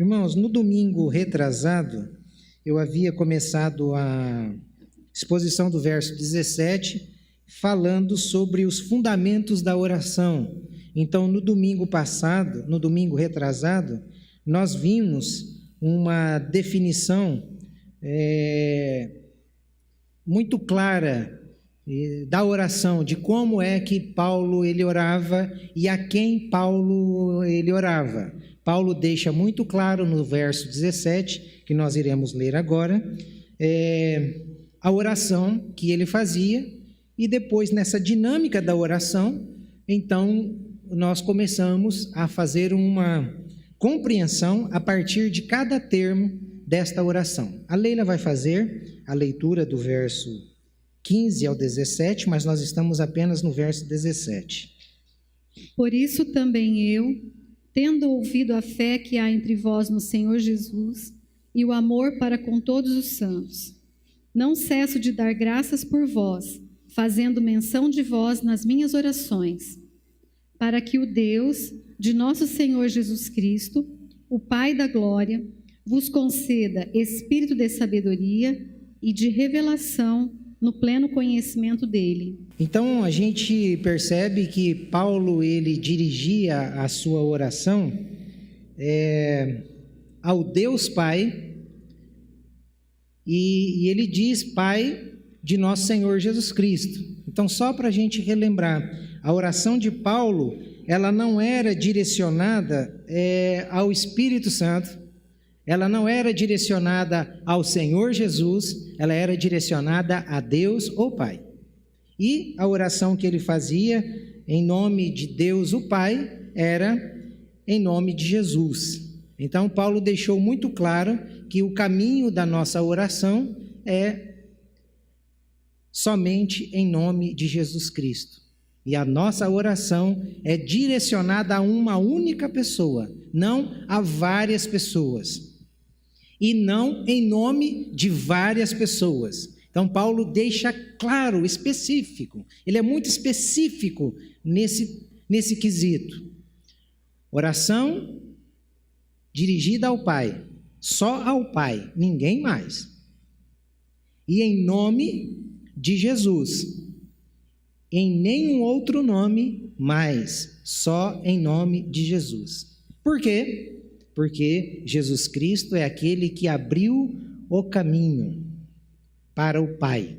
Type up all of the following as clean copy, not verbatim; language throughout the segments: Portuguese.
Irmãos, no domingo retrasado, eu havia começado a exposição do verso 17, falando sobre os fundamentos da oração. Então, no domingo passado, no domingo retrasado, nós vimos uma definição muito clara da oração, de como é que Paulo ele orava e a quem Paulo ele orava. Paulo deixa muito claro no verso 17, que nós iremos ler agora, a oração que ele fazia, e depois nessa dinâmica da oração, então nós começamos a fazer uma compreensão a partir de cada termo desta oração. A Leila vai fazer a leitura do verso 15 ao 17, mas nós estamos apenas no verso 17. Por isso também eu, tendo ouvido a fé que há entre vós no Senhor Jesus e o amor para com todos os santos, não cesso de dar graças por vós, fazendo menção de vós nas minhas orações, para que o Deus de nosso Senhor Jesus Cristo, o Pai da glória, vos conceda espírito de sabedoria e de revelação no pleno conhecimento dele. Então, a gente percebe que Paulo, ele dirigia a sua oração ao Deus Pai, e ele diz Pai de nosso Senhor Jesus Cristo. Então, só para a gente relembrar, a oração de Paulo, ela não era direcionada ao Espírito Santo, ela não era direcionada ao Senhor Jesus, ela era direcionada a Deus, o Pai. E a oração que ele fazia em nome de Deus, o Pai, era em nome de Jesus. Então, Paulo deixou muito claro que o caminho da nossa oração é somente em nome de Jesus Cristo. E a nossa oração é direcionada a uma única pessoa, não a várias pessoas. E não em nome de várias pessoas. Então, Paulo deixa claro, específico. Ele é muito específico nesse quesito. Oração dirigida ao Pai, só ao Pai, ninguém mais. E em nome de Jesus, em nenhum outro nome mais, só em nome de Jesus. Por quê? Porque Jesus Cristo é aquele que abriu o caminho para o Pai.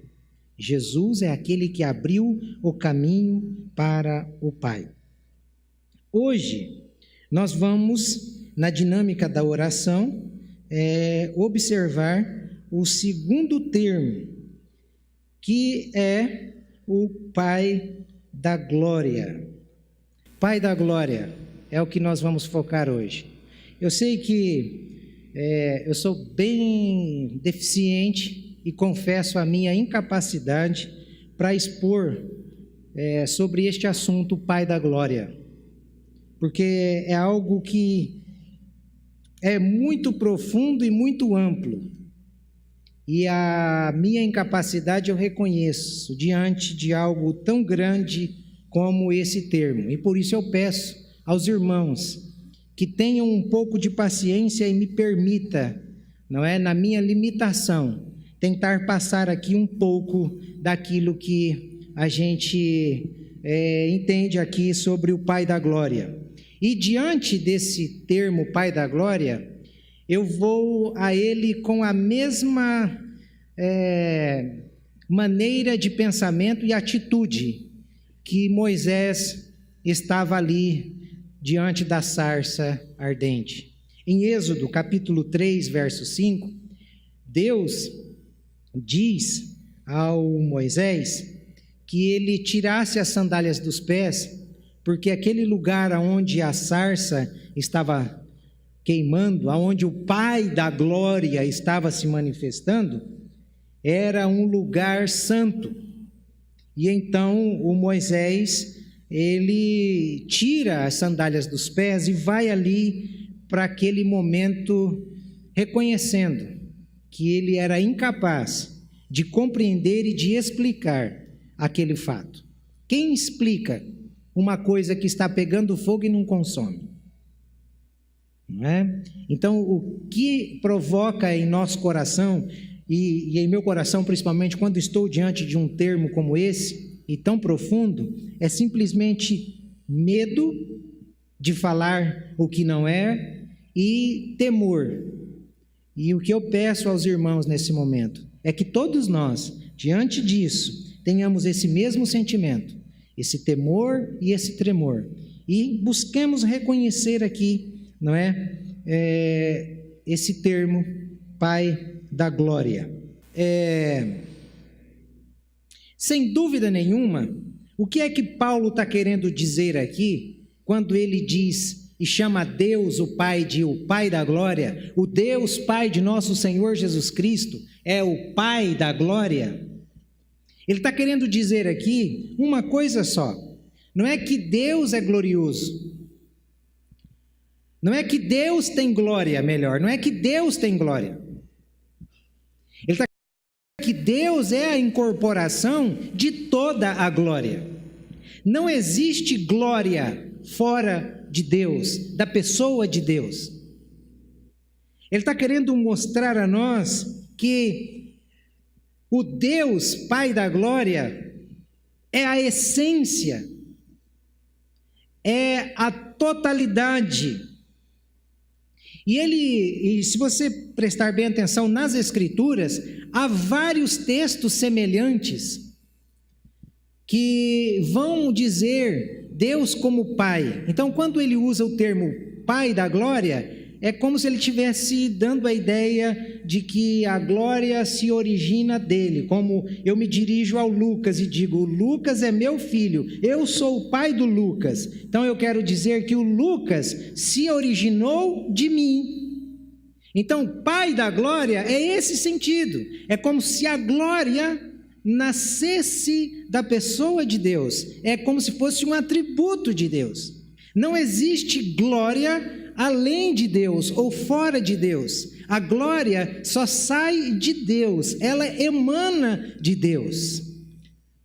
Jesus é aquele que abriu o caminho para o Pai. Hoje, nós vamos, na dinâmica da oração, observar o segundo termo, que é o Pai da Glória. Pai da Glória é o que nós vamos focar hoje. Eu sei que eu sou bem deficiente e confesso a minha incapacidade para expor sobre este assunto, Pai da Glória, porque é algo que é muito profundo e muito amplo, e a minha incapacidade eu reconheço diante de algo tão grande como esse termo, e por isso eu peço aos irmãos que tenham um pouco de paciência e me permita, na minha limitação, tentar passar aqui um pouco daquilo que a gente entende aqui sobre o Pai da Glória. E diante desse termo Pai da Glória, eu vou a ele com a mesma maneira de pensamento e atitude que Moisés estava ali diante da sarça ardente. Em Êxodo, capítulo 3, verso 5, Deus diz ao Moisés que ele tirasse as sandálias dos pés, porque aquele lugar onde a sarça estava queimando, onde o Pai da Glória estava se manifestando, era um lugar santo. E então o Moisés, ele tira as sandálias dos pés e vai ali para aquele momento reconhecendo que ele era incapaz de compreender e de explicar aquele fato. Quem explica uma coisa que está pegando fogo e não consome? não é? Então, o que provoca em nosso coração, e em meu coração principalmente, quando estou diante de um termo como esse, e tão profundo, é simplesmente medo de falar o que não é e temor. E o que eu peço aos irmãos nesse momento é que todos nós, diante disso, tenhamos esse mesmo sentimento, esse temor e esse tremor, e busquemos reconhecer aqui, não é, esse termo, Pai da Glória. Sem dúvida nenhuma, o que é que Paulo está querendo dizer aqui, quando ele diz e chama Deus o Pai de o Pai da Glória? O Deus Pai de nosso Senhor Jesus Cristo é o Pai da Glória. Ele está querendo dizer aqui uma coisa só: não é que Deus é glorioso, não é que Deus tem glória, melhor, não é que Deus tem glória. Ele está que Deus é a incorporação de toda a glória. Não existe glória fora de Deus, da pessoa de Deus. Ele está querendo mostrar a nós que o Deus Pai da Glória é a essência, é a totalidade. E se você prestar bem atenção nas Escrituras, há vários textos semelhantes que vão dizer Deus como Pai. Então, quando ele usa o termo Pai da Glória, é como se ele estivesse dando a ideia de que a glória se origina dele, como eu me dirijo ao Lucas e digo: o Lucas é meu filho, eu sou o pai do Lucas. Então eu quero dizer que o Lucas se originou de mim. Então, Pai da Glória é esse sentido, é como se a glória nascesse da pessoa de Deus, é como se fosse um atributo de Deus. Não existe glória além de Deus ou fora de Deus. A glória só sai de Deus, ela emana de Deus.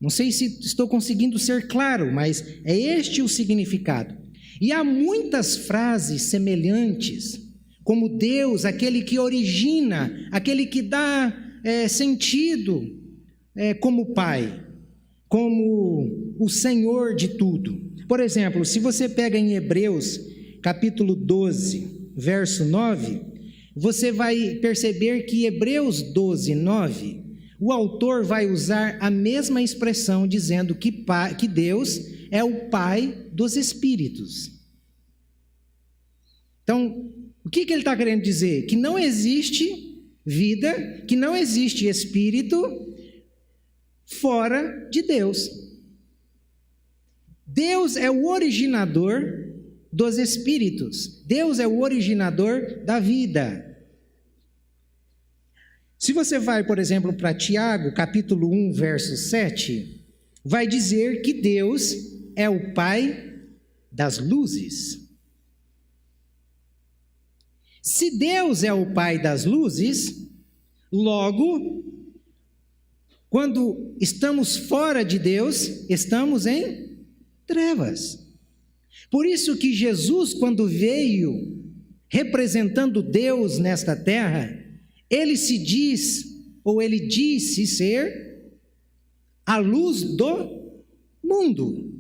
Não sei se estou conseguindo ser claro, mas é este o significado. E há muitas frases semelhantes, como Deus, aquele que origina, aquele que dá sentido, como Pai, como o Senhor de tudo. Por exemplo, se você pega em Hebreus, capítulo 12, verso 9, você vai perceber que Hebreus 12, 9, o autor vai usar a mesma expressão, dizendo que Deus é o Pai dos Espíritos. Então, o que ele está querendo dizer? Que não existe vida, que não existe Espírito fora de Deus. Deus é o originador dos Espíritos. Deus é o originador da vida. Se você vai, por exemplo, para Tiago, capítulo 1, verso 7, vai dizer que Deus é o Pai das luzes. Se Deus é o Pai das luzes, logo, quando estamos fora de Deus, estamos em trevas. Por isso que Jesus, quando veio representando Deus nesta terra, ele se diz, ou ele disse ser a luz do mundo.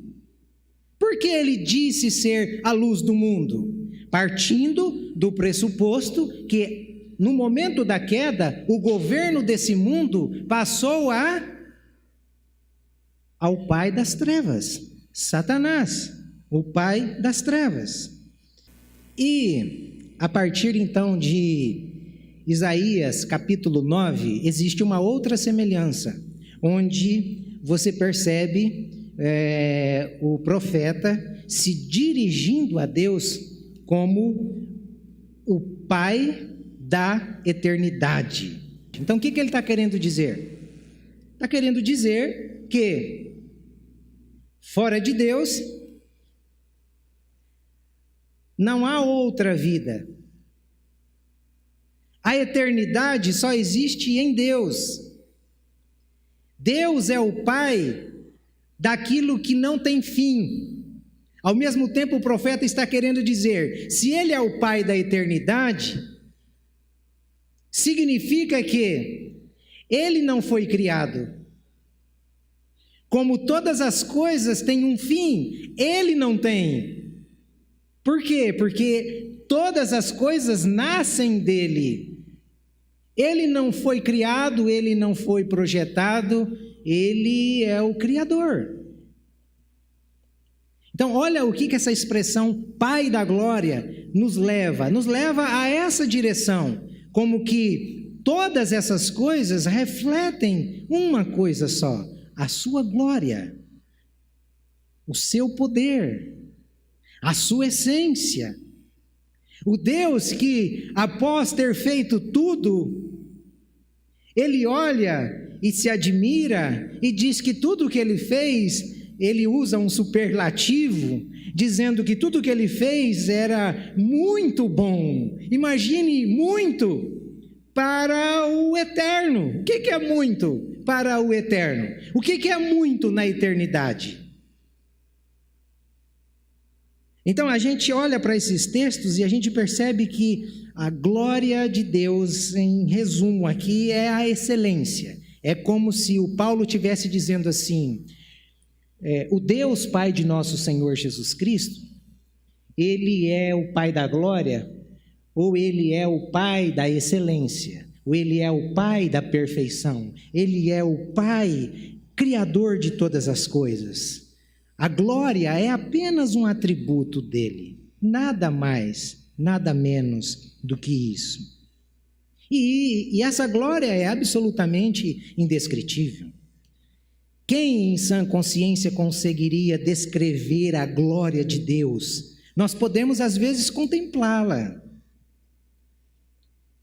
Por que ele disse ser a luz do mundo? Partindo do pressuposto que no momento da queda, o governo desse mundo passou ao pai das trevas, Satanás, o pai das trevas. E a partir então de Isaías capítulo 9, existe uma outra semelhança, onde você percebe o profeta se dirigindo a Deus como o Pai da eternidade. Então o que ele está querendo dizer? Está querendo dizer que fora de Deus não há outra vida. A eternidade só existe em Deus. Deus é o Pai daquilo que não tem fim. Ao mesmo tempo, o profeta está querendo dizer, se ele é o Pai da eternidade, significa que ele não foi criado. Como todas as coisas têm um fim, ele não tem. Por quê? Porque todas as coisas nascem dele. Ele não foi criado, ele não foi projetado, ele é o Criador. Então, olha o que essa expressão Pai da Glória nos leva a essa direção, como que todas essas coisas refletem uma coisa só, a sua glória, o seu poder, a sua essência. O Deus que, após ter feito tudo, ele olha e se admira e diz que tudo o que ele fez, ele usa um superlativo, dizendo que tudo que ele fez era muito bom. Imagine muito para o eterno. O que é muito para o eterno? O que é muito na eternidade? Então a gente olha para esses textos e a gente percebe que a glória de Deus, em resumo aqui, é a excelência. É como se o Paulo estivesse dizendo assim, o Deus Pai de nosso Senhor Jesus Cristo, ele é o Pai da glória, ou ele é o Pai da excelência, ou ele é o Pai da perfeição, ele é o Pai criador de todas as coisas. A glória é apenas um atributo dele, nada mais, nada menos do que isso. E essa glória é absolutamente indescritível. Quem em sã consciência conseguiria descrever a glória de Deus? Nós podemos às vezes contemplá-la.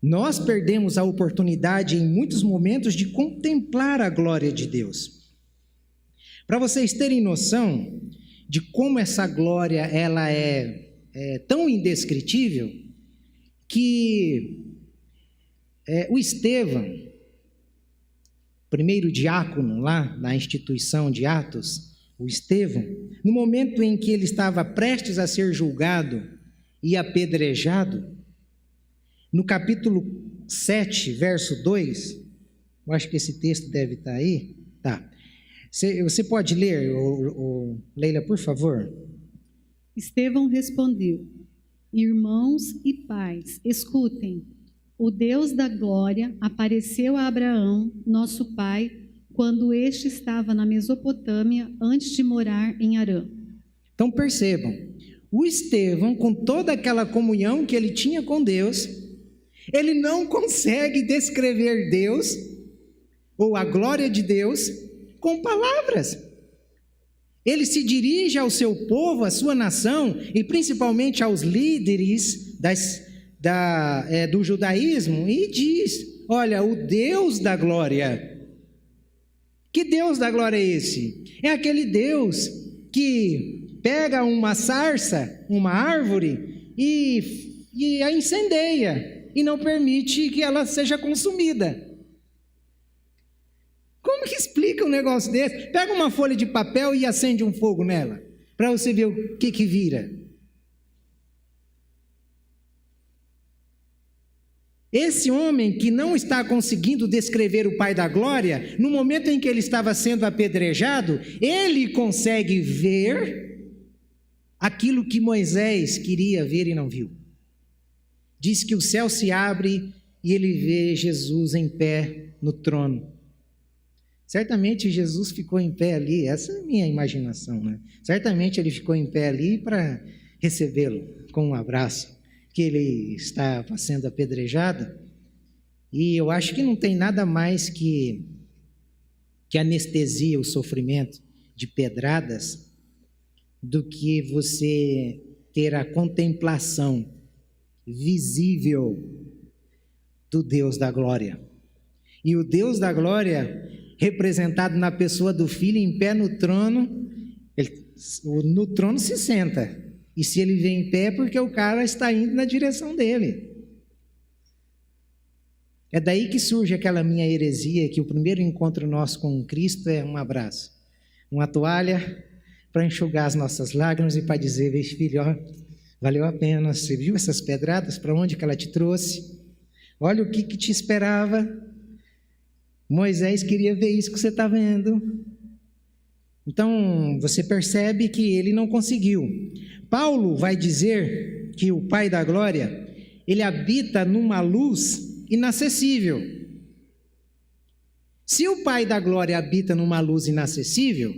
Nós perdemos a oportunidade em muitos momentos de contemplar a glória de Deus. Para vocês terem noção de como essa glória ela é tão indescritível, que o Estevão, primeiro diácono lá na instituição de Atos, o Estevão, no momento em que ele estava prestes a ser julgado e apedrejado, no capítulo 7, verso 2, eu acho que esse texto deve estar aí, tá. Você pode ler, Leila, por favor? Estevão respondeu, irmãos e pais, escutem. O Deus da glória apareceu a Abraão, nosso pai, quando este estava na Mesopotâmia, antes de morar em Harã. Então percebam, o Estevão, com toda aquela comunhão que ele tinha com Deus, ele não consegue descrever Deus, ou a glória de Deus, com palavras. Ele se dirige ao seu povo, à sua nação, e principalmente aos líderes do judaísmo, e diz, olha, o Deus da glória. Que Deus da glória é esse? É aquele Deus que pega uma sarça, uma árvore, e a incendeia, e não permite que ela seja consumida. Como que explica um negócio desse? Pega uma folha de papel e acende um fogo nela, para você ver o que vira. Esse homem que não está conseguindo descrever o Pai da Glória, no momento em que ele estava sendo apedrejado, ele consegue ver aquilo que Moisés queria ver e não viu. Diz que o céu se abre e ele vê Jesus em pé no trono. Certamente Jesus ficou em pé ali, essa é a minha imaginação, né? Certamente ele ficou em pé ali para recebê-lo com um abraço, que ele estava sendo apedrejado, e eu acho que não tem nada mais que anestesia o sofrimento de pedradas do que você ter a contemplação visível do Deus da glória. E o Deus da glória, representado na pessoa do Filho em pé no trono, no trono se senta. E se ele vem em pé é porque o cara está indo na direção dele. É daí que surge aquela minha heresia, que o primeiro encontro nosso com Cristo é um abraço, uma toalha para enxugar as nossas lágrimas e para dizer: filho, ó, valeu a pena, você viu essas pedradas, para onde que ela te trouxe? Olha o que te esperava. Moisés queria ver isso que você está vendo. Então, você percebe que ele não conseguiu. Paulo vai dizer que o Pai da Glória, ele habita numa luz inacessível. Se o Pai da Glória habita numa luz inacessível,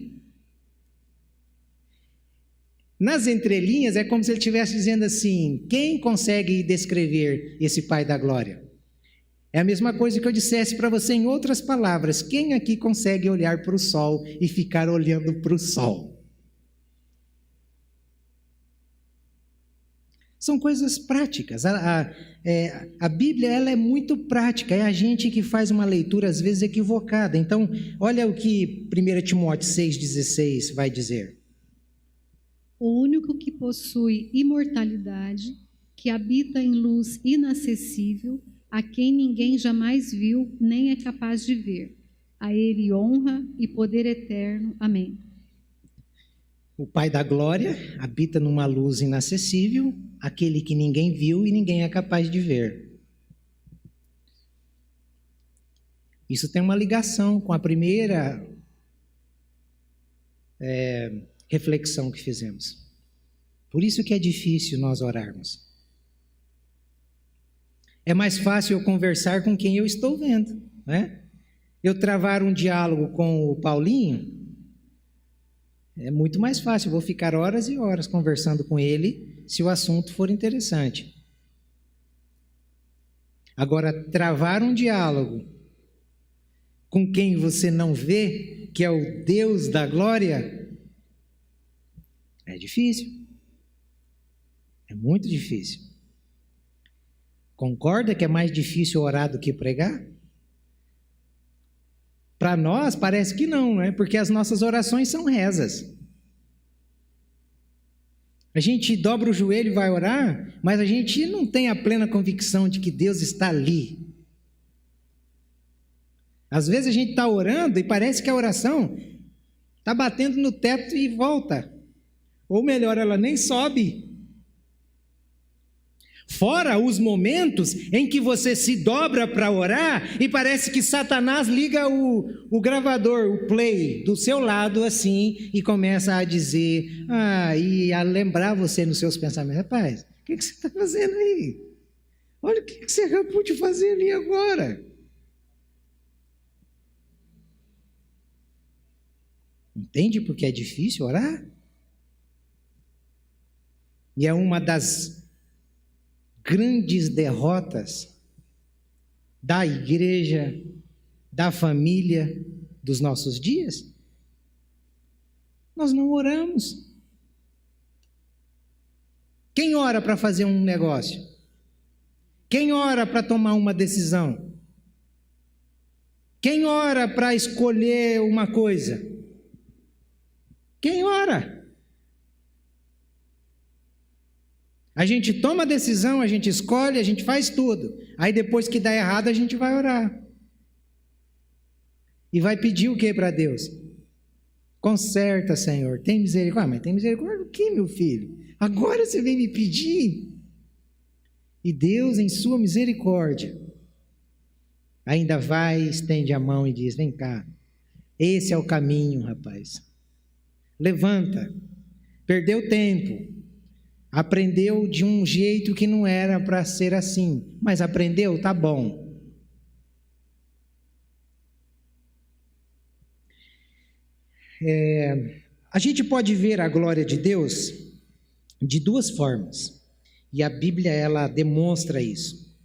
nas entrelinhas é como se ele estivesse dizendo assim: quem consegue descrever esse Pai da Glória? É a mesma coisa que eu dissesse para você em outras palavras: quem aqui consegue olhar para o sol e ficar olhando para o sol? São coisas práticas. A Bíblia ela é muito prática, é a gente que faz uma leitura às vezes equivocada. Então, olha o que 1 Timóteo 6,16 vai dizer. O único que possui imortalidade, que habita em luz inacessível, a quem ninguém jamais viu, nem é capaz de ver. A ele honra e poder eterno. Amém. O Pai da Glória habita numa luz inacessível, aquele que ninguém viu e ninguém é capaz de ver. Isso tem uma ligação com a primeira reflexão que fizemos. Por isso que é difícil nós orarmos. É mais fácil eu conversar com quem eu estou vendo, né? Eu travar um diálogo com o Paulinho, é muito mais fácil, eu vou ficar horas e horas conversando com ele, se o assunto for interessante. Agora, travar um diálogo com quem você não vê, que é o Deus da glória, é difícil. É muito difícil. Concorda que é mais difícil orar do que pregar? Para nós parece que não, né? Porque as nossas orações são rezas. A gente dobra o joelho e vai orar, mas a gente não tem a plena convicção de que Deus está ali. Às vezes a gente está orando e parece que a oração está batendo no teto e volta. Ou melhor, ela nem sobe. Fora os momentos em que você se dobra para orar e parece que Satanás liga o gravador, o play, do seu lado assim e começa a dizer, e a lembrar você nos seus pensamentos: rapaz, o que você está fazendo aí? Olha o que você acabou de fazer ali agora. Entende porque é difícil orar? E é uma das grandes derrotas da igreja, da família dos nossos dias. Nós não oramos. Quem ora para fazer um negócio? Quem ora para tomar uma decisão? Quem ora para escolher uma coisa? Quem ora? A gente toma a decisão, a gente escolhe, a gente faz tudo. Aí depois que dá errado, a gente vai orar. E vai pedir o que para Deus? Conserta, Senhor, tem misericórdia. Mas tem misericórdia do que, meu filho? Agora você vem me pedir? E Deus, em sua misericórdia, ainda vai, estende a mão e diz: vem cá, esse é o caminho, rapaz. Levanta, perdeu tempo. Aprendeu de um jeito que não era para ser assim, mas aprendeu, tá bom. A gente pode ver a glória de Deus de duas formas, e a Bíblia ela demonstra isso.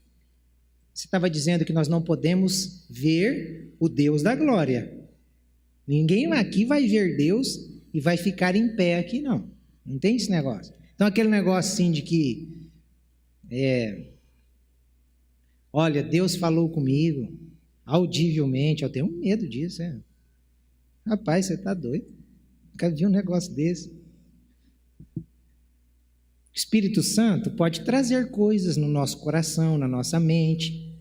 Você estava dizendo que nós não podemos ver o Deus da glória. Ninguém aqui vai ver Deus e vai ficar em pé aqui, não. Não tem esse negócio. Então, aquele negócio assim de que, olha, Deus falou comigo, audivelmente, eu tenho medo disso. Rapaz, você está doido? Nunca vi um negócio desse. O Espírito Santo pode trazer coisas no nosso coração, na nossa mente.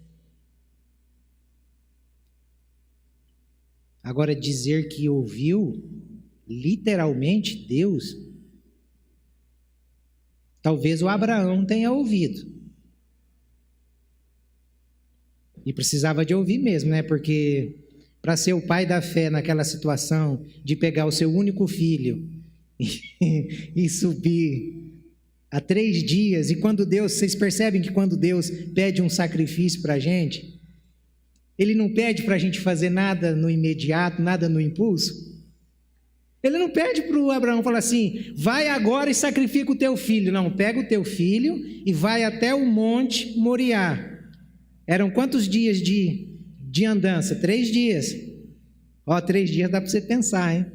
Agora, dizer que ouviu, literalmente Deus, talvez o Abraão tenha ouvido. E precisava de ouvir mesmo, né? Porque para ser o pai da fé naquela situação de pegar o seu único filho e subir há 3 dias, e quando Deus, vocês percebem que quando Deus pede um sacrifício para a gente, Ele não pede para a gente fazer nada no imediato, nada no impulso. Ele não pede para o Abraão falar assim, vai agora e sacrifica o teu filho. Não, pega o teu filho e vai até o monte Moriá. Eram quantos dias de andança? 3 dias. 3 dias dá para você pensar, hein?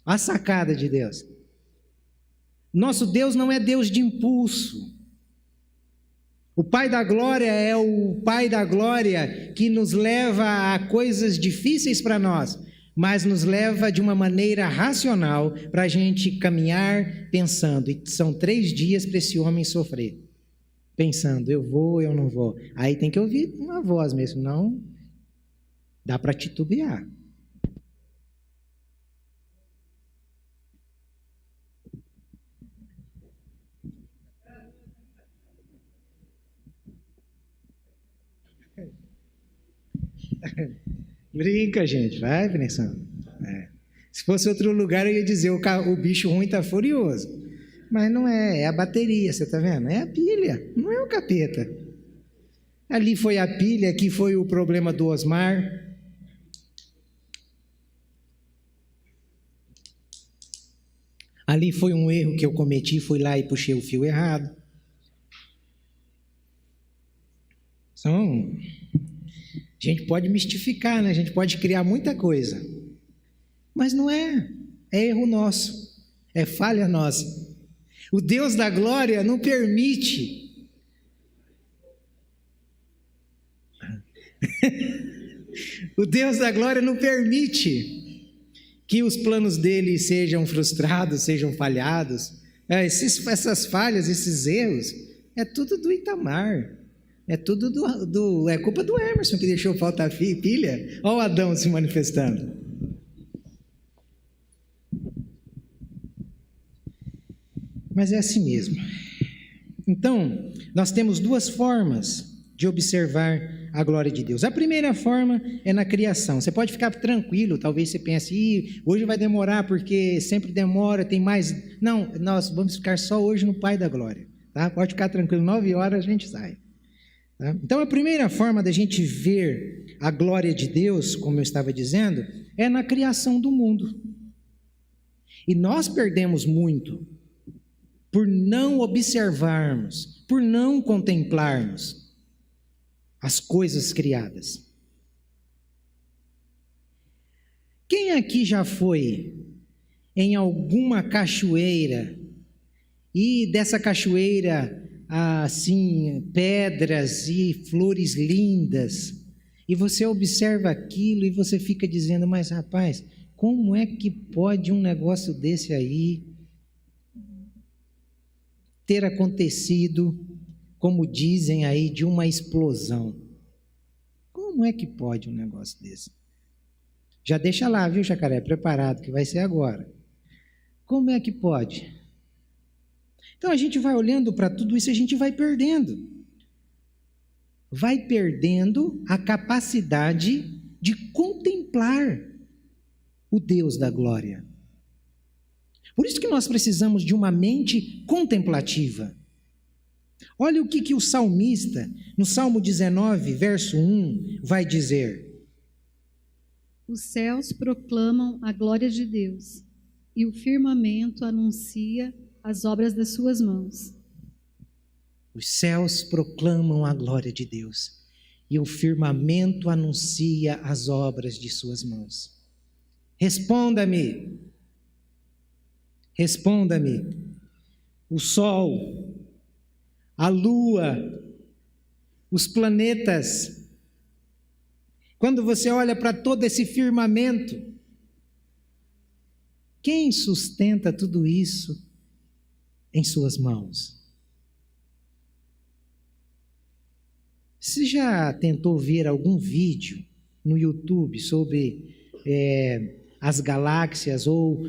A sacada de Deus. Nosso Deus não é Deus de impulso. O Pai da Glória é o Pai da Glória que nos leva a coisas difíceis para nós, mas nos leva de uma maneira racional para a gente caminhar pensando. E são 3 dias para esse homem sofrer. Pensando, eu vou, eu não vou. Aí tem que ouvir uma voz mesmo, não dá para titubear. Brinca, gente, vai pensando. Se fosse outro lugar, eu ia dizer o bicho ruim está furioso. Mas não é, é a bateria, você está vendo? É a pilha, não é o capeta. Ali foi a pilha, aqui foi o problema do Osmar. Ali foi um erro que eu cometi, fui lá e puxei o fio errado. Então, a gente pode mistificar, né? A gente pode criar muita coisa. Mas não é, é erro nosso, é falha nossa. O Deus da glória não permite. O Deus da glória não permite que os planos dele sejam frustrados, sejam falhados. Essas falhas, esses erros, é tudo do Itamar. É tudo é culpa do Emerson que deixou faltar pilha. Olha o Adão se manifestando. Mas é assim mesmo. Então, nós temos 2 formas de observar a glória de Deus. A primeira forma é na criação. Você pode ficar tranquilo, talvez você pense, hoje vai demorar porque sempre demora, tem mais... Não, nós vamos ficar só hoje no Pai da Glória. Tá? Pode ficar tranquilo, 9 horas a gente sai. Tá? Então, a primeira forma da gente ver a glória de Deus, como eu estava dizendo, é na criação do mundo. E nós perdemos muito por não observarmos, por não contemplarmos as coisas criadas. Quem aqui já foi em alguma cachoeira e dessa cachoeira, assim, pedras e flores lindas, e você observa aquilo e você fica dizendo, mas rapaz, como é que pode um negócio desse aí ter acontecido, como dizem aí, de uma explosão? Como é que pode um negócio desse? Já deixa lá, viu, Jacaré, preparado, que vai ser agora. Como é que pode? Então a gente vai olhando para tudo isso e a gente vai perdendo. Vai perdendo a capacidade de contemplar o Deus da glória. Por isso que nós precisamos de uma mente contemplativa. Olha o que o salmista, no Salmo 19, verso 1, vai dizer. Os céus proclamam a glória de Deus, e o firmamento anuncia as obras das suas mãos. Os céus proclamam a glória de Deus, e o firmamento anuncia as obras de suas mãos. Responda-me. Responda-me. O sol, a lua, os planetas. Quando você olha para todo esse firmamento, quem sustenta tudo isso em suas mãos? Você já tentou ver algum vídeo no YouTube sobre as galáxias ou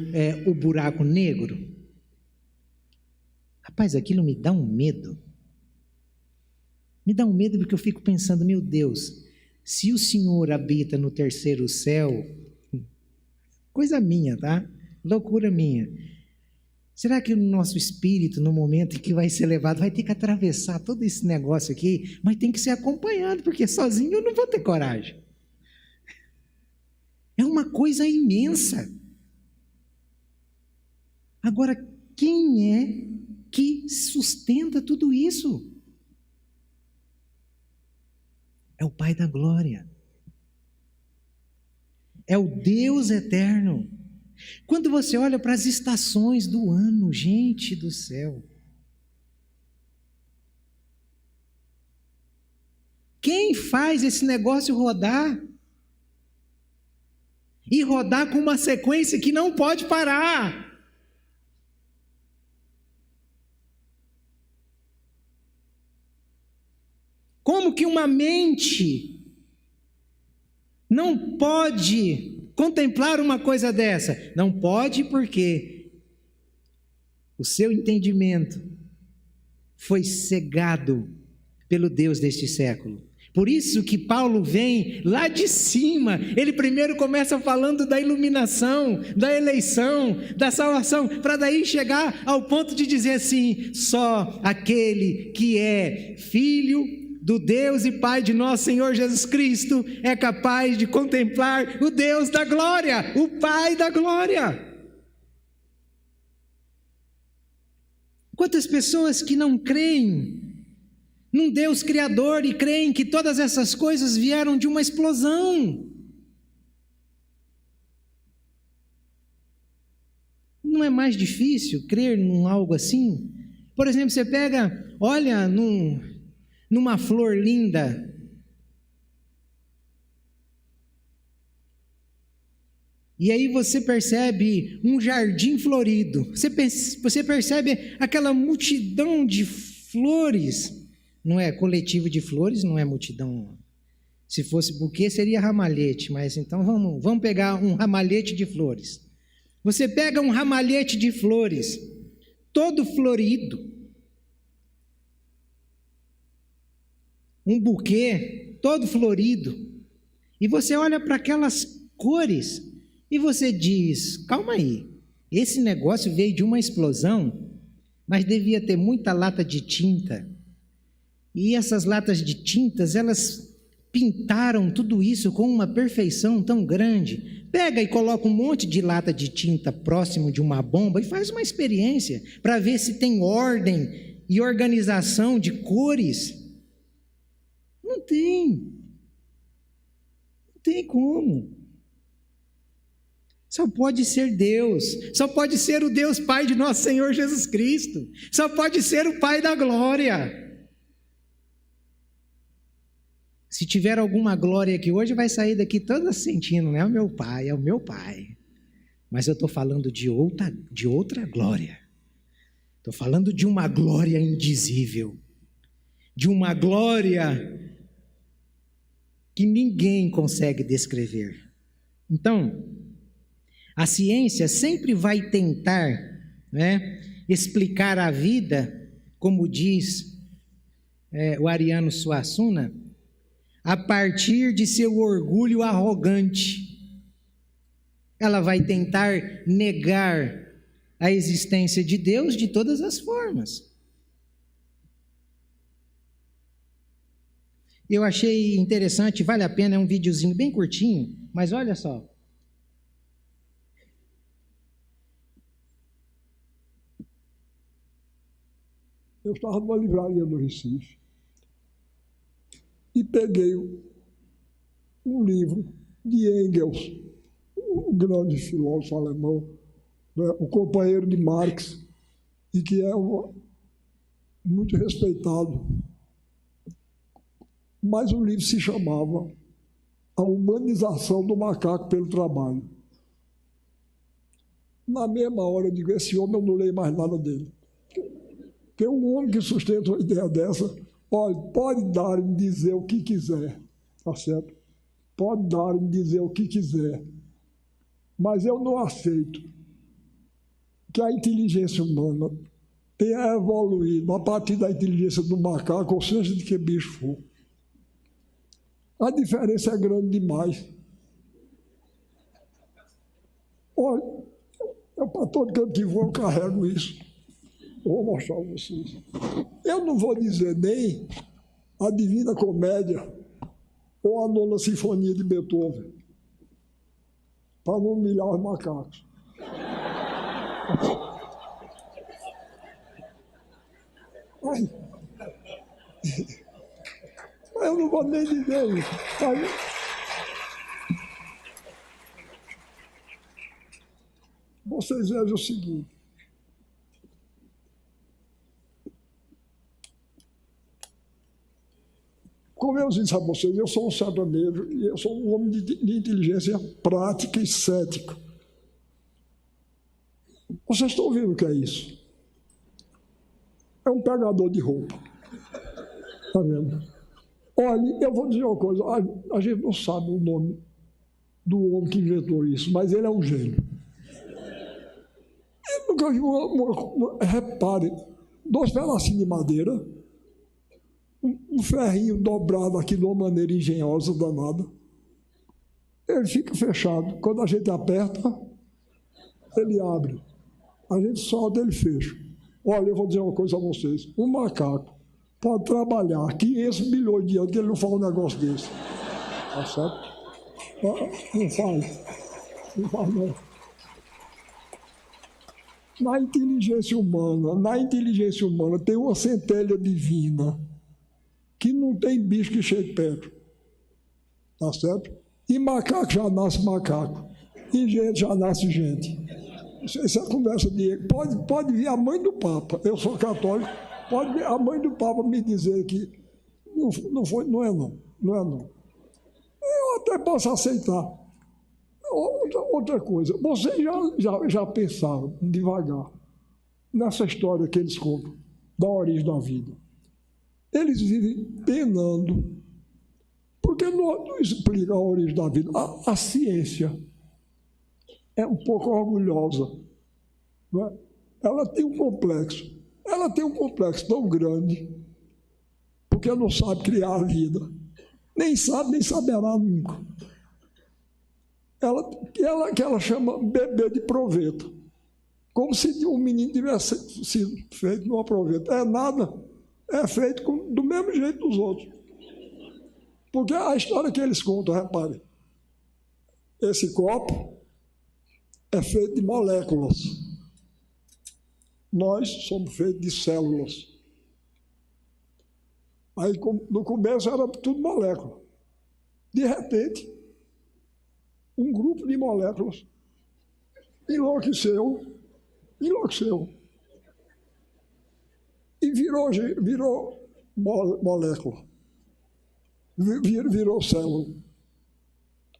o buraco negro? Rapaz, aquilo me dá um medo. Me dá um medo porque eu fico pensando, meu Deus, se o Senhor habita no terceiro céu, coisa minha, tá? Loucura minha. Será que o nosso espírito, no momento em que vai ser levado, vai ter que atravessar todo esse negócio aqui, mas tem que ser acompanhado, porque sozinho eu não vou ter coragem. É uma coisa imensa. Agora, quem é que sustenta tudo isso? É o Pai da Glória. É o Deus eterno. Quando você olha para as estações do ano, gente do céu, quem faz esse negócio rodar? E rodar com uma sequência que não pode parar. Como que uma mente não pode contemplar uma coisa dessa? Não pode porque o seu entendimento foi cegado pelo Deus deste século. Por isso que Paulo vem lá de cima, ele primeiro começa falando da iluminação, da eleição, da salvação, para daí chegar ao ponto de dizer assim, só aquele que é filho do Deus e Pai de nosso Senhor Jesus Cristo é capaz de contemplar o Deus da glória, o Pai da glória. Quantas pessoas que não creem num Deus criador e creem que todas essas coisas vieram de uma explosão. Não é mais difícil crer num algo assim? Por exemplo, você pega, olha numa flor linda, e aí você percebe um jardim florido, você percebe aquela multidão de flores. Não é coletivo de flores, não é multidão. Se fosse buquê, seria ramalhete, mas então vamos pegar um ramalhete de flores. Você pega um ramalhete de flores, todo florido, um buquê todo florido, e você olha para aquelas cores e você diz, calma aí, esse negócio veio de uma explosão, mas devia ter muita lata de tinta. E essas latas de tintas, elas pintaram tudo isso com uma perfeição tão grande. Pega e coloca um monte de lata de tinta próximo de uma bomba e faz uma experiência para ver se tem ordem e organização de cores. Não tem. Não tem como. Só pode ser Deus. Só pode ser o Deus Pai de nosso Senhor Jesus Cristo. Só pode ser o Pai da glória. Se tiver alguma glória aqui hoje, vai sair daqui toda sentindo, não é o meu pai, é o meu pai. Mas eu estou falando de outra glória. Estou falando de uma glória indizível. De uma glória que ninguém consegue descrever. Então, a ciência sempre vai tentar, explicar a vida, como diz o Ariano Suassuna, a partir de seu orgulho arrogante. Ela vai tentar negar a existência de Deus de todas as formas. Eu achei interessante, vale a pena, é um videozinho bem curtinho, mas olha só. Eu estava numa livraria no Recife e peguei um livro de Engels, um grande filósofo alemão, o companheiro de Marx, e que é muito respeitado. Mas o livro se chamava A Humanização do Macaco pelo Trabalho. Na mesma hora eu digo, esse homem eu não leio mais nada dele. Porque um homem que sustenta uma ideia dessa, olha, pode dar e dizer o que quiser, tá certo? Pode dar e dizer o que quiser. Mas eu não aceito que a inteligência humana tenha evoluído a partir da inteligência do macaco, ou seja, de que bicho for. A diferença é grande demais. Olha, para todo canto que vou, eu carrego isso. Eu vou mostrar a vocês. Eu não vou dizer nem a Divina Comédia ou a Nona Sinfonia de Beethoven, para não humilhar os macacos. Ai. Eu não vou nem dizer isso. Aí, vocês vejam o seguinte. Como eu disse a vocês, eu sou um sertanejo e eu sou um homem de inteligência prática e cética. Vocês estão vendo o que é isso? É um pegador de roupa. Está vendo? Olha, eu vou dizer uma coisa, a gente não sabe o nome do homem que inventou isso, mas ele é um gênio. Eu nunca vi repare, 2 pedacinhos de madeira, um ferrinho dobrado aqui de uma maneira engenhosa, danada. Ele fica fechado. Quando a gente aperta, ele abre. A gente solta, ele fecha. Olha, eu vou dizer uma coisa a vocês. Um macaco pode trabalhar 500 milhões de anos que ele não faz um negócio desse. Tá certo? Não faz. Não faz, não. Na inteligência humana tem uma centelha divina que não tem bicho que chegue perto. Tá certo? E macaco já nasce macaco. E gente já nasce gente. Isso é conversa de... Pode vir a mãe do Papa. Eu sou católico. Pode vir a mãe do Papa me dizer que não é não. Eu até posso aceitar. Outra coisa. Vocês já pensaram devagar nessa história que eles contam da origem da vida. Eles vivem penando, porque não explica a origem da vida. A ciência é um pouco orgulhosa. Não é? Ela tem um complexo tão grande, porque não sabe criar a vida. Nem sabe, nem saberá nunca. Ela chama bebê de proveta, como se um menino tivesse sido feito numa proveta. É nada. É feito do mesmo jeito dos outros. Porque a história que eles contam, reparem, esse copo é feito de moléculas. Nós somos feitos de células. Aí, no começo, era tudo molécula. De repente, um grupo de moléculas enlouqueceu. E virou molécula, virou célula.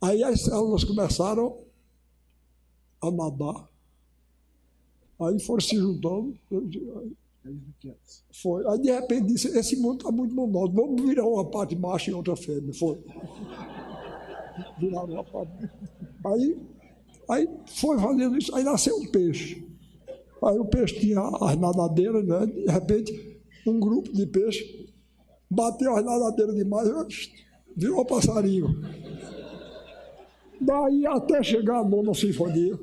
Aí as células começaram a nadar, aí foram se juntando. Foi. Aí de repente disse, esse mundo está muito monótono, vamos virar uma parte macho e outra fêmea. Foi. Viraram uma parte. Aí foi fazendo isso, aí nasceu um peixe. Aí o peixe tinha as nadadeiras, né? De repente, um grupo de peixes bateu as nadadeiras demais, virou passarinho. Daí até chegar a Nona Sinfonia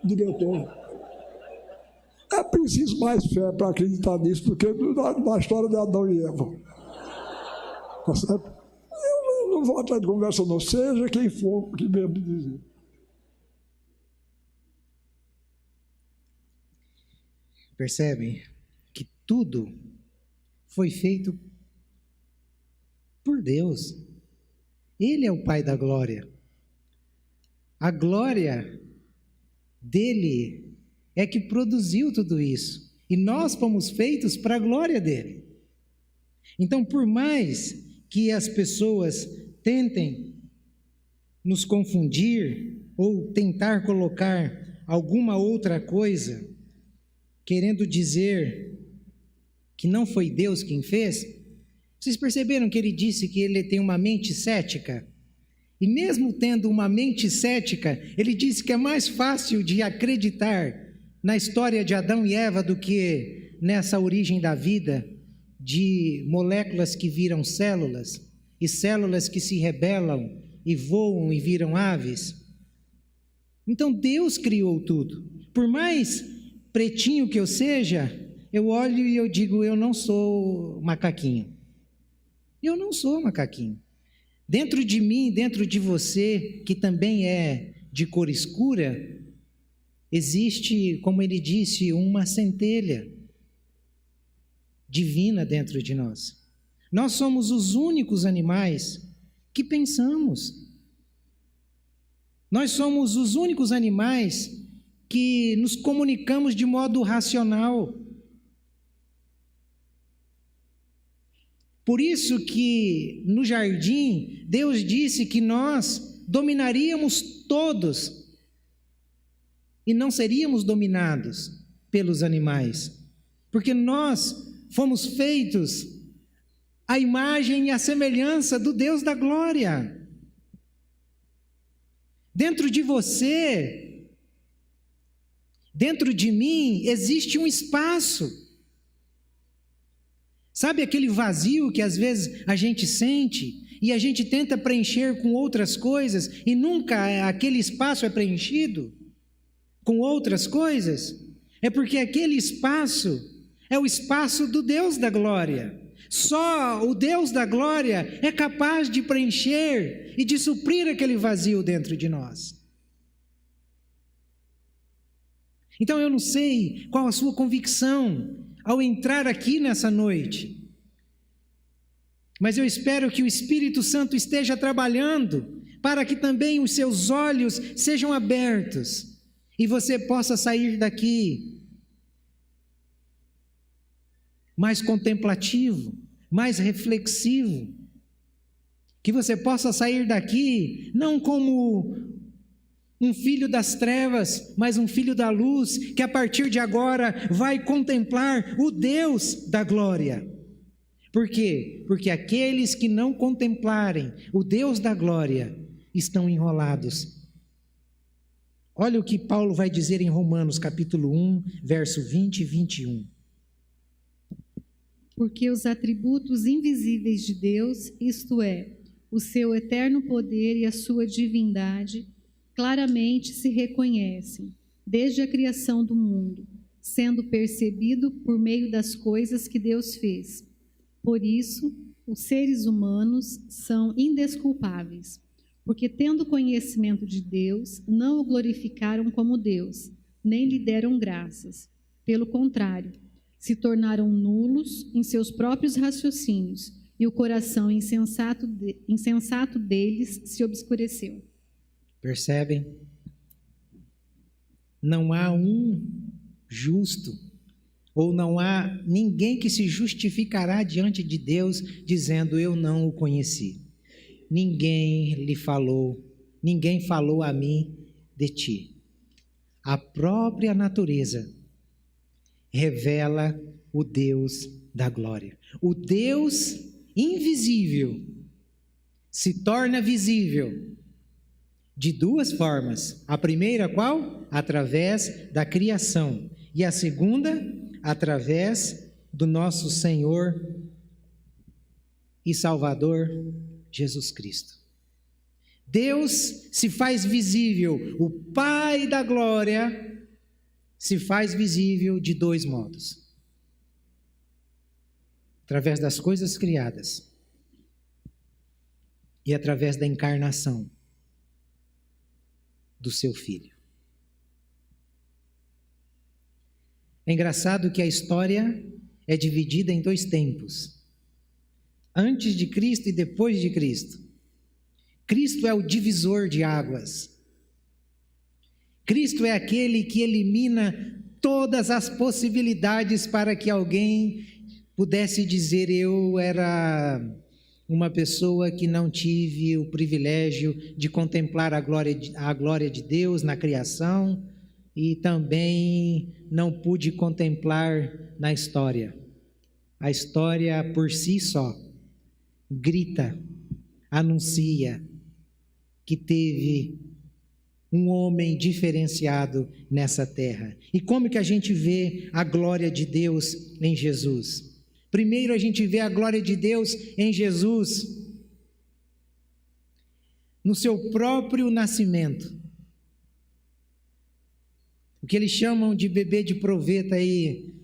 de Beethoven. É preciso mais fé para acreditar nisso do que na história de Adão e Eva. Tá certo? Eu não vou atrás de conversa, não. Seja quem for que mesmo dizer. Percebem que tudo foi feito por Deus. Ele é o Pai da glória. A glória dele é que produziu tudo isso. E nós fomos feitos para a glória dele. Então, por mais que as pessoas tentem nos confundir ou tentar colocar alguma outra coisa, querendo dizer que não foi Deus quem fez, vocês perceberam que ele disse que ele tem uma mente cética? E mesmo tendo uma mente cética, ele disse que é mais fácil de acreditar na história de Adão e Eva do que nessa origem da vida, de moléculas que viram células, e células que se rebelam e voam e viram aves. Então Deus criou tudo. Por mais pretinho que eu seja, eu olho e eu digo, eu não sou macaquinho. Eu não sou macaquinho. Dentro de mim, dentro de você, que também é de cor escura, existe, como ele disse, uma centelha divina dentro de nós. Nós somos os únicos animais que pensamos. Nós somos os únicos animais que nos comunicamos de modo racional. Por isso que no jardim, Deus disse que nós dominaríamos todos e não seríamos dominados pelos animais, porque nós fomos feitos à imagem e à semelhança do Deus da glória. Dentro de você, dentro de mim, existe um espaço. Sabe aquele vazio que às vezes a gente sente e a gente tenta preencher com outras coisas e nunca aquele espaço é preenchido com outras coisas? É porque aquele espaço é o espaço do Deus da glória. Só o Deus da glória é capaz de preencher e de suprir aquele vazio dentro de nós. Então eu não sei qual a sua convicção ao entrar aqui nessa noite, mas eu espero que o Espírito Santo esteja trabalhando para que também os seus olhos sejam abertos e você possa sair daqui mais contemplativo, mais reflexivo, que você possa sair daqui não como um filho das trevas, mas um filho da luz, que a partir de agora vai contemplar o Deus da glória. Por quê? Porque aqueles que não contemplarem o Deus da glória estão enrolados. Olha o que Paulo vai dizer em Romanos capítulo 1, verso 20 e 21. Porque os atributos invisíveis de Deus, isto é, o seu eterno poder e a sua divindade, claramente se reconhecem, desde a criação do mundo, sendo percebido por meio das coisas que Deus fez. Por isso, os seres humanos são indesculpáveis, porque tendo conhecimento de Deus, não o glorificaram como Deus, nem lhe deram graças. Pelo contrário, se tornaram nulos em seus próprios raciocínios, e o coração insensato deles se obscureceu. Percebem? Não há um justo, ou não há ninguém que se justificará diante de Deus dizendo, eu não o conheci. Ninguém lhe falou, ninguém falou a mim de ti. A própria natureza revela o Deus da glória. O Deus invisível se torna visível de duas formas. A primeira qual? Através da criação. E a segunda, através do nosso Senhor e Salvador Jesus Cristo. Deus se faz visível, o Pai da glória se faz visível de dois modos. Através das coisas criadas e através da encarnação do seu Filho. É engraçado que a história é dividida em dois tempos. Antes de Cristo e depois de Cristo. Cristo é o divisor de águas. Cristo é aquele que elimina todas as possibilidades para que alguém pudesse dizer, eu era uma pessoa que não tive o privilégio de contemplar a glória de Deus na criação e também não pude contemplar na história. A história por si só grita, anuncia que teve um homem diferenciado nessa terra. E como que a gente vê a glória de Deus em Jesus? Primeiro, a gente vê a glória de Deus em Jesus no seu próprio nascimento. O que eles chamam de bebê de proveta aí.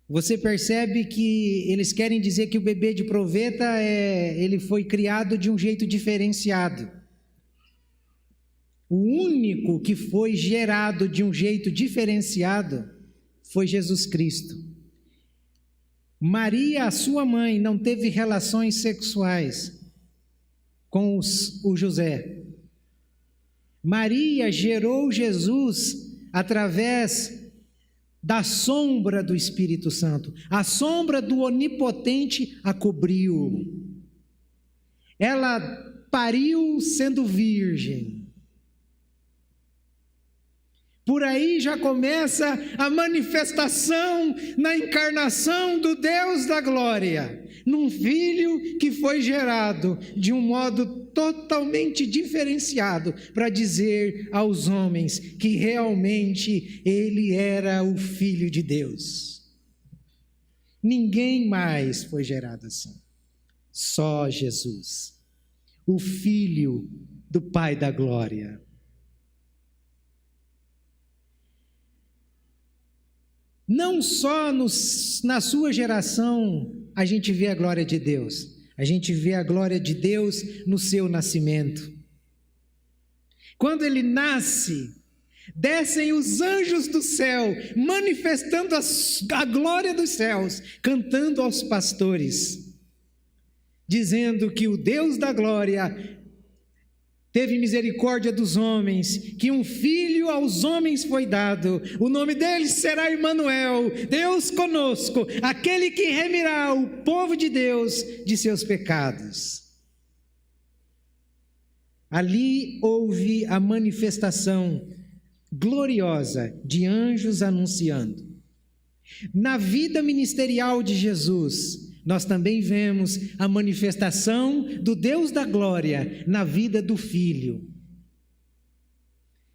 Você percebe que eles querem dizer que o bebê de proveta ele foi criado de um jeito diferenciado. O único que foi gerado de um jeito diferenciado foi Jesus Cristo. Maria, a sua mãe, não teve relações sexuais com o José. Maria gerou Jesus através da sombra do Espírito Santo. A sombra do Onipotente a cobriu. Ela pariu sendo virgem. Por aí já começa a manifestação na encarnação do Deus da glória, num filho que foi gerado de um modo totalmente diferenciado para dizer aos homens que realmente ele era o Filho de Deus. Ninguém mais foi gerado assim, só Jesus, o Filho do Pai da glória. Não só na sua geração a gente vê a glória de Deus, a gente vê a glória de Deus no seu nascimento. Quando ele nasce, descem os anjos do céu, manifestando a glória dos céus, cantando aos pastores, dizendo que o Deus da glória teve misericórdia dos homens, que um filho aos homens foi dado, o nome dele será Emanuel, Deus conosco, aquele que remirá o povo de Deus de seus pecados. Ali houve a manifestação gloriosa de anjos anunciando. Na vida ministerial de Jesus, nós também vemos a manifestação do Deus da glória na vida do Filho.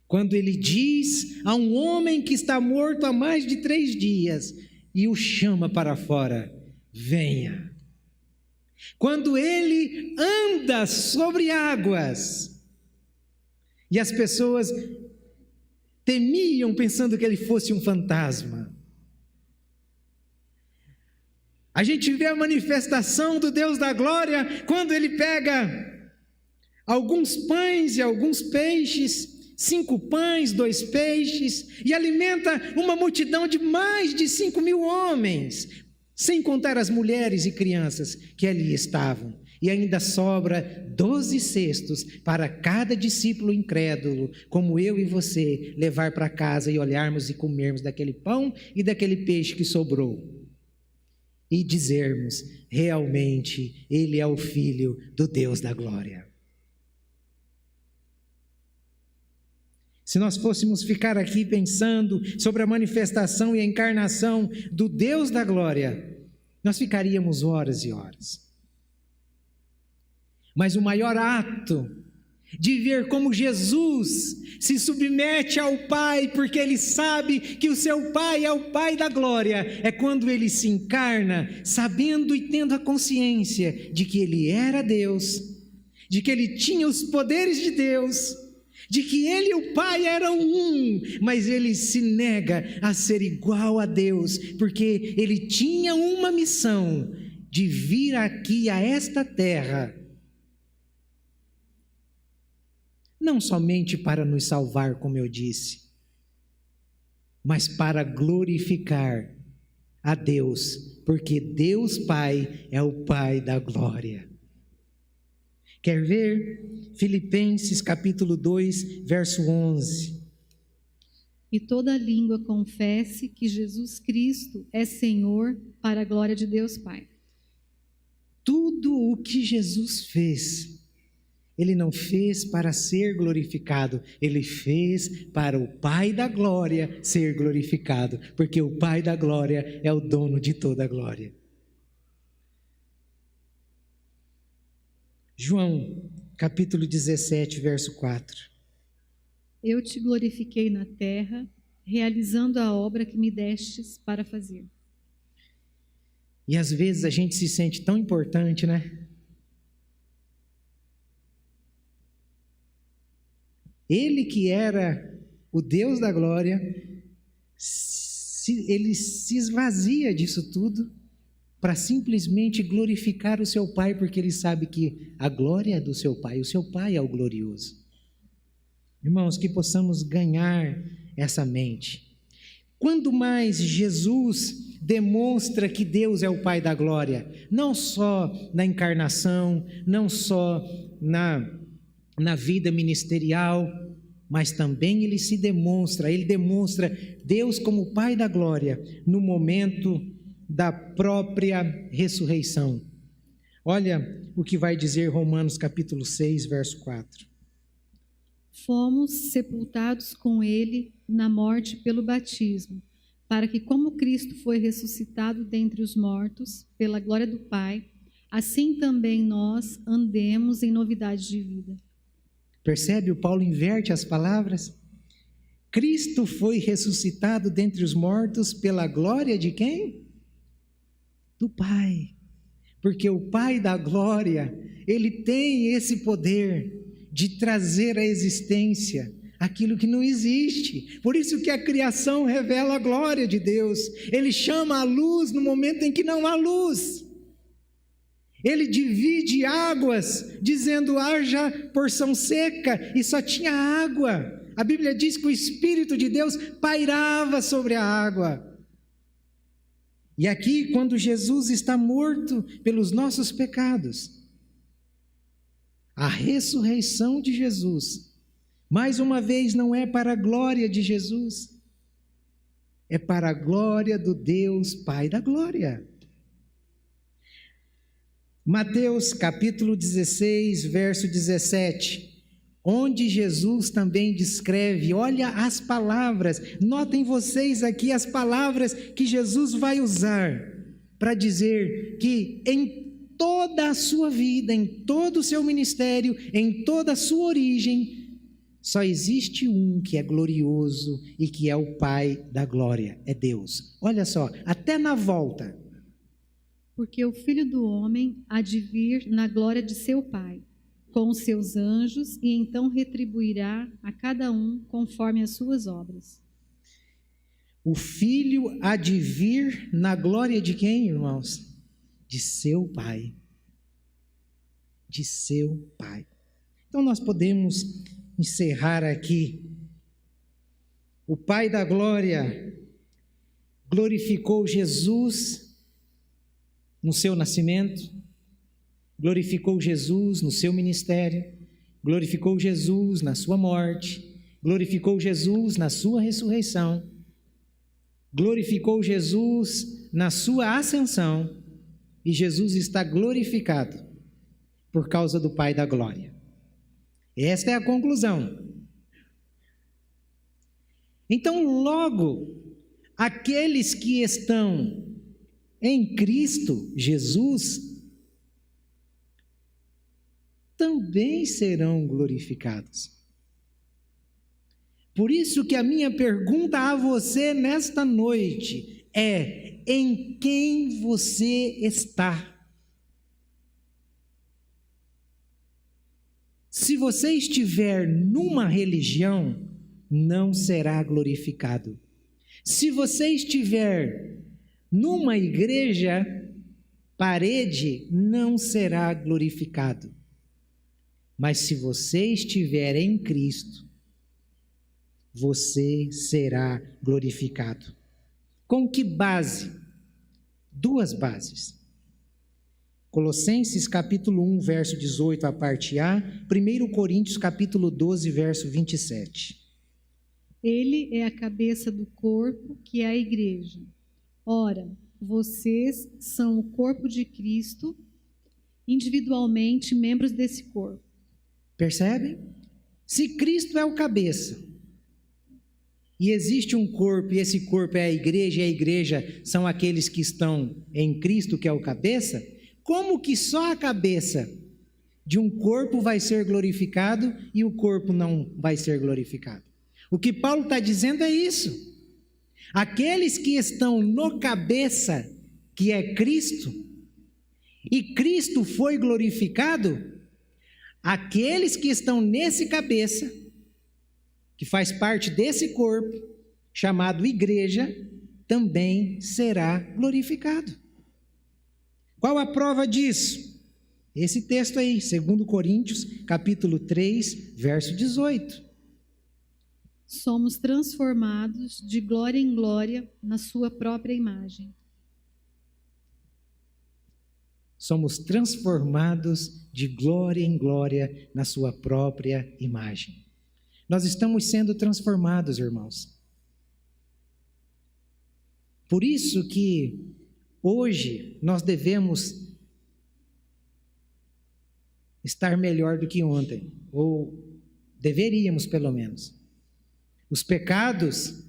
Quando ele diz a um homem que está morto há mais de 3 dias e o chama para fora, venha. Quando ele anda sobre águas e as pessoas temiam pensando que ele fosse um fantasma. A gente vê a manifestação do Deus da glória quando ele pega alguns pães e alguns peixes, 5 pães, 2 peixes, e alimenta uma multidão de mais de 5.000 homens, sem contar as mulheres e crianças que ali estavam. E ainda sobra 12 cestos para cada discípulo incrédulo, como eu e você, levar para casa e olharmos e comermos daquele pão e daquele peixe que sobrou. E dizermos, realmente, ele é o Filho do Deus da glória. Se nós fôssemos ficar aqui pensando sobre a manifestação e a encarnação do Deus da glória, nós ficaríamos horas e horas. Mas o maior ato de ver como Jesus se submete ao Pai, porque ele sabe que o seu Pai é o Pai da glória, é quando ele se encarna, sabendo e tendo a consciência de que ele era Deus, de que ele tinha os poderes de Deus, de que ele e o Pai eram um, mas ele se nega a ser igual a Deus, porque ele tinha uma missão de vir aqui a esta terra, não somente para nos salvar, como eu disse, mas para glorificar a Deus, porque Deus Pai é o Pai da glória. Quer ver? Filipenses capítulo 2, verso 11. E toda língua confesse que Jesus Cristo é Senhor, para a glória de Deus Pai. Tudo o que Jesus fez, ele não fez para ser glorificado, ele fez para o Pai da glória ser glorificado, porque o Pai da glória é o dono de toda a glória. João, capítulo 17, verso 4. Eu te glorifiquei na terra, realizando a obra que me destes para fazer. E às vezes a gente se sente tão importante, né? Ele que era o Deus da glória, ele se esvazia disso tudo para simplesmente glorificar o seu Pai, porque ele sabe que a glória é do seu Pai, o seu Pai é o glorioso. Irmãos, que possamos ganhar essa mente. Quando mais Jesus demonstra que Deus é o Pai da glória, não só na encarnação, não só na vida ministerial, mas também ele demonstra Deus como Pai da glória no momento da própria ressurreição. Olha o que vai dizer Romanos capítulo 6, verso 4. Fomos sepultados com ele na morte pelo batismo, para que, como Cristo foi ressuscitado dentre os mortos, pela glória do Pai, assim também nós andemos em novidade de vida. Percebe? O Paulo inverte as palavras. Cristo foi ressuscitado dentre os mortos pela glória de quem? Do Pai. Porque o Pai da glória, ele tem esse poder de trazer à existência aquilo que não existe. Por isso que a criação revela a glória de Deus. Ele chama a luz no momento em que não há luz. Ele divide águas, dizendo haja porção seca, e só tinha água. A Bíblia diz que o Espírito de Deus pairava sobre a água. E aqui, quando Jesus está morto pelos nossos pecados, a ressurreição de Jesus, mais uma vez, não é para a glória de Jesus, é para a glória do Deus Pai da glória. Mateus capítulo 16, verso 17, onde Jesus também descreve, olha as palavras, notem vocês aqui as palavras que Jesus vai usar para dizer que em toda a sua vida, em todo o seu ministério, em toda a sua origem, só existe um que é glorioso e que é o Pai da glória, é Deus. Olha só, até na volta. Porque o Filho do Homem há de vir na glória de seu Pai, com os seus anjos, e então retribuirá a cada um conforme as suas obras. O Filho há de vir na glória de quem, irmãos? De seu Pai. De seu Pai. Então nós podemos encerrar aqui. O Pai da glória glorificou Jesus no seu nascimento, glorificou Jesus no seu ministério, glorificou Jesus na sua morte, glorificou Jesus na sua ressurreição, glorificou Jesus na sua ascensão, e Jesus está glorificado por causa do Pai da glória. Esta é a conclusão. Então, logo, aqueles que estão em Cristo Jesus também serão glorificados. Por isso que a minha pergunta a você nesta noite é: em quem você está? Se você estiver numa religião, não será glorificado. Se você estiver numa igreja, parede, não será glorificado. Mas se você estiver em Cristo, você será glorificado. Com que base? Duas bases. Colossenses capítulo 1, verso 18, a parte A, 1 Coríntios capítulo 12, verso 27. Ele é a cabeça do corpo, que é a igreja. Ora, vocês são o corpo de Cristo, individualmente membros desse corpo. Percebem? Se Cristo é o cabeça, e existe um corpo, e esse corpo é a igreja, e a igreja são aqueles que estão em Cristo, que é o cabeça, como que só a cabeça de um corpo vai ser glorificado e o corpo não vai ser glorificado. O que Paulo está dizendo é isso. Aqueles que estão no cabeça, que é Cristo, e Cristo foi glorificado, aqueles que estão nesse cabeça, que faz parte desse corpo, chamado igreja, também será glorificado. Qual a prova disso? Esse texto aí, 2 Coríntios, capítulo 3, verso 18. Somos transformados de glória em glória na sua própria imagem. Somos transformados de glória em glória na sua própria imagem. Nós estamos sendo transformados, irmãos. Por isso que hoje nós devemos estar melhor do que ontem, ou deveríamos pelo menos. Os pecados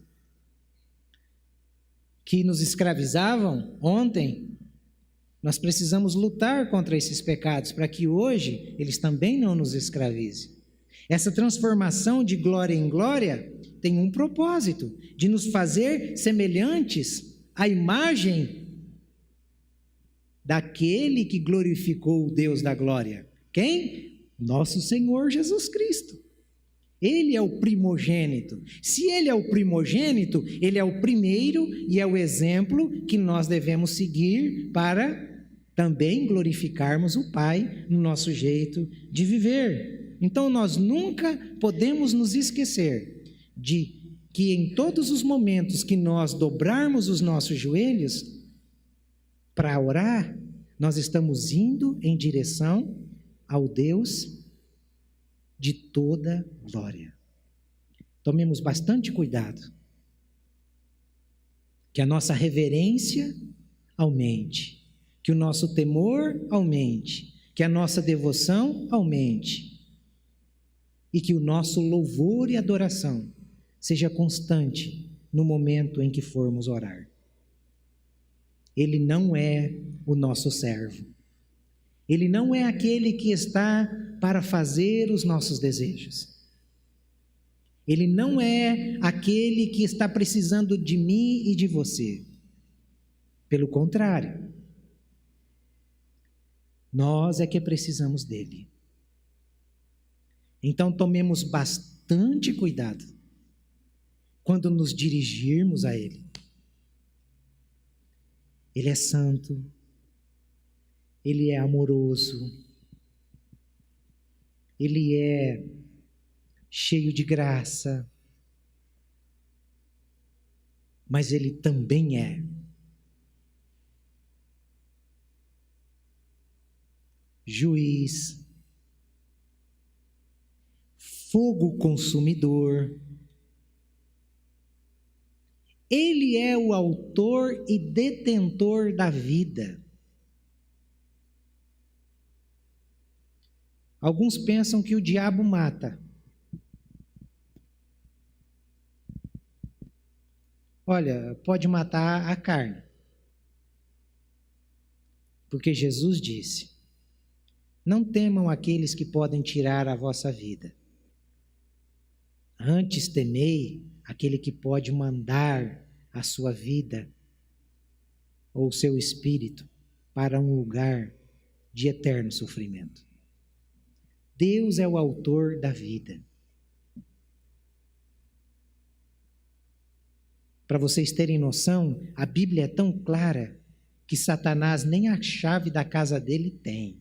que nos escravizavam ontem, nós precisamos lutar contra esses pecados para que hoje eles também não nos escravizem. Essa transformação de glória em glória tem um propósito, de nos fazer semelhantes à imagem daquele que glorificou o Deus da glória. Quem? Nosso Senhor Jesus Cristo. Ele é o primogênito. Se ele é o primogênito, ele é o primeiro e é o exemplo que nós devemos seguir para também glorificarmos o Pai no nosso jeito de viver. Então nós nunca podemos nos esquecer de que em todos os momentos que nós dobrarmos os nossos joelhos para orar, nós estamos indo em direção ao Deus de toda glória. Tomemos bastante cuidado, que a nossa reverência aumente, que o nosso temor aumente, que a nossa devoção aumente e que o nosso louvor e adoração seja constante no momento em que formos orar. Ele não é o nosso servo. Ele não é aquele que está para fazer os nossos desejos. Ele não é aquele que está precisando de mim e de você. Pelo contrário, nós é que precisamos dele. Então tomemos bastante cuidado quando nos dirigirmos a ele. Ele é santo, ele é amoroso, ele é cheio de graça, mas ele também é juiz, fogo consumidor. Ele é o autor e detentor da vida. Alguns pensam que o diabo mata. Olha, pode matar a carne. Porque Jesus disse: não temam aqueles que podem tirar a vossa vida. Antes temei aquele que pode mandar a sua vida ou o seu espírito para um lugar de eterno sofrimento. Deus é o autor da vida. Para vocês terem noção, a Bíblia é tão clara que Satanás nem a chave da casa dele tem.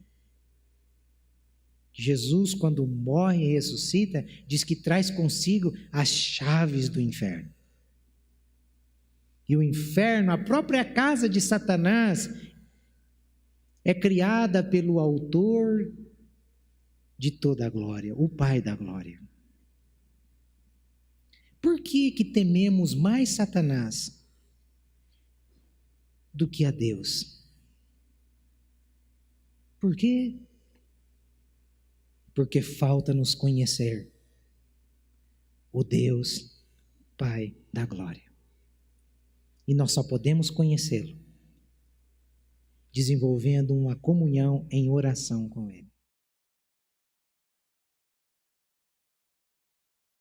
Jesus, quando morre e ressuscita, diz que traz consigo as chaves do inferno. E o inferno, a própria casa de Satanás, é criada pelo autor de toda a glória, o Pai da glória. Por que tememos mais Satanás do que a Deus? Por quê? Porque falta nos conhecer o Deus, Pai da glória. E nós só podemos conhecê-lo desenvolvendo uma comunhão em oração com Ele.